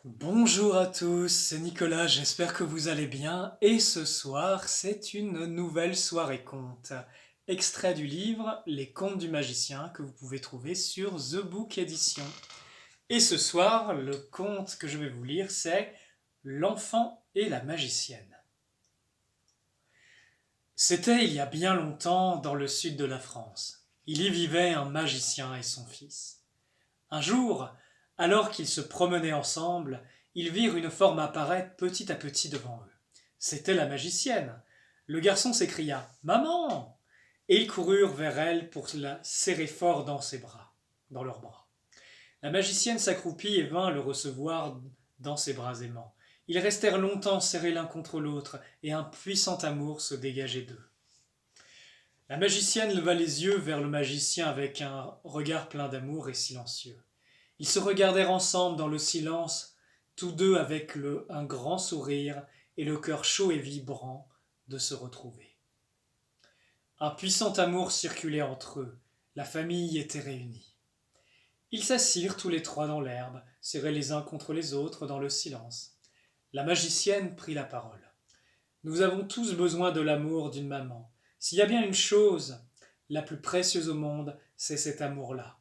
Bonjour à tous, c'est Nicolas, j'espère que vous allez bien et ce soir c'est une nouvelle soirée conte. Extrait du livre Les Contes du Magicien que vous pouvez trouver sur The Book Edition. Et ce soir, le conte que je vais vous lire c'est L'enfant et la magicienne. C'était il y a bien longtemps dans le sud de la France. Il y vivait un magicien et son fils. Un jour, alors qu'ils se promenaient ensemble, ils virent une forme apparaître petit à petit devant eux. C'était la magicienne. Le garçon s'écria « Maman !» et ils coururent vers elle pour la serrer fort dans leurs bras. La magicienne s'accroupit et vint le recevoir dans ses bras aimants. Ils restèrent longtemps serrés l'un contre l'autre et un puissant amour se dégageait d'eux. La magicienne leva les yeux vers le magicien avec un regard plein d'amour et silencieux. Ils se regardèrent ensemble dans le silence, tous deux avec un grand sourire et le cœur chaud et vibrant de se retrouver. Un puissant amour circulait entre eux, la famille était réunie. Ils s'assirent tous les trois dans l'herbe, serrés les uns contre les autres dans le silence. La magicienne prit la parole. Nous avons tous besoin de l'amour d'une maman. S'il y a bien une chose la plus précieuse au monde, c'est cet amour-là.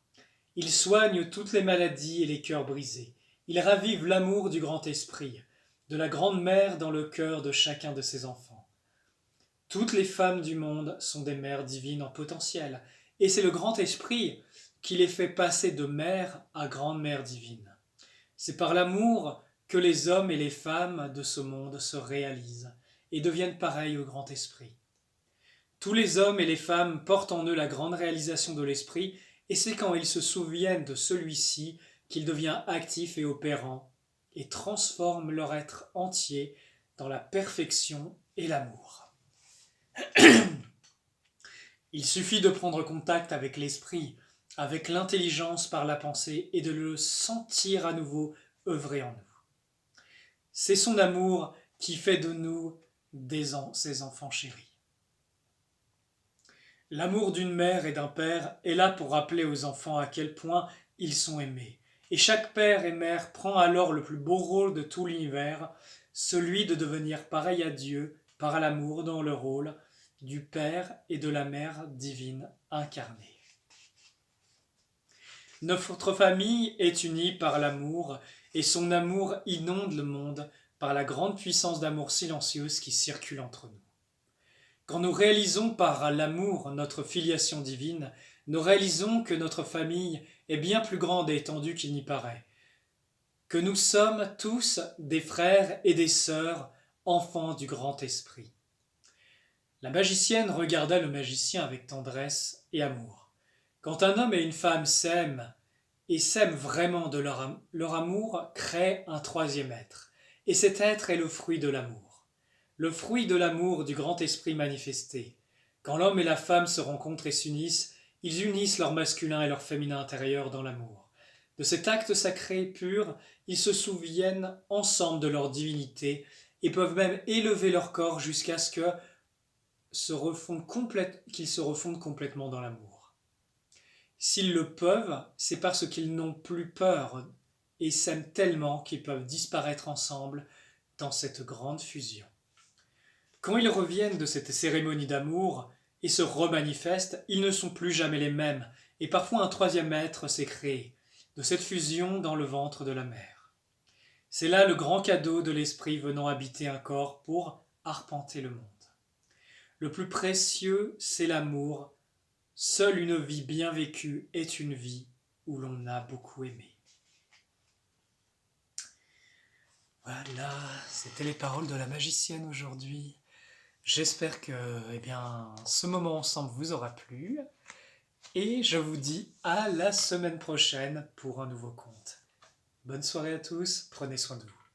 Il soigne toutes les maladies et les cœurs brisés. Il ravive l'amour du grand esprit, de la grande mère dans le cœur de chacun de ses enfants. Toutes les femmes du monde sont des mères divines en potentiel, et c'est le grand esprit qui les fait passer de mère à grande mère divine. C'est par l'amour que les hommes et les femmes de ce monde se réalisent et deviennent pareils au grand esprit. Tous les hommes et les femmes portent en eux la grande réalisation de l'esprit, et c'est quand ils se souviennent de celui-ci qu'il devient actif et opérant, et transforme leur être entier dans la perfection et l'amour. Il suffit de prendre contact avec l'esprit, avec l'intelligence par la pensée, et de le sentir à nouveau œuvrer en nous. C'est son amour qui fait de nous ses enfants chéris. L'amour d'une mère et d'un père est là pour rappeler aux enfants à quel point ils sont aimés. Et chaque père et mère prend alors le plus beau rôle de tout l'univers, celui de devenir pareil à Dieu par l'amour dans le rôle du Père et de la Mère divine incarnée. Notre famille est unie par l'amour, et son amour inonde le monde par la grande puissance d'amour silencieuse qui circule entre nous. Quand nous réalisons par l'amour notre filiation divine, nous réalisons que notre famille est bien plus grande et étendue qu'il n'y paraît, que nous sommes tous des frères et des sœurs, enfants du grand esprit. La magicienne regarda le magicien avec tendresse et amour. Quand un homme et une femme s'aiment, et s'aiment vraiment de leur amour crée un troisième être, et cet être est le fruit de l'amour. Le fruit de l'amour du grand esprit manifesté. Quand l'homme et la femme se rencontrent et s'unissent, ils unissent leur masculin et leur féminin intérieur dans l'amour. De cet acte sacré et pur, ils se souviennent ensemble de leur divinité et peuvent même élever leur corps jusqu'à ce qu'ils se refondent complètement dans l'amour. S'ils le peuvent, c'est parce qu'ils n'ont plus peur et s'aiment tellement qu'ils peuvent disparaître ensemble dans cette grande fusion. Quand ils reviennent de cette cérémonie d'amour et se remanifestent, ils ne sont plus jamais les mêmes, et parfois un troisième être s'est créé, de cette fusion dans le ventre de la mère. C'est là le grand cadeau de l'esprit venant habiter un corps pour arpenter le monde. Le plus précieux, c'est l'amour. Seule une vie bien vécue est une vie où l'on a beaucoup aimé. Voilà, c'était les paroles de la magicienne aujourd'hui. J'espère que ce moment ensemble vous aura plu. Et je vous dis à la semaine prochaine pour un nouveau conte. Bonne soirée à tous, prenez soin de vous.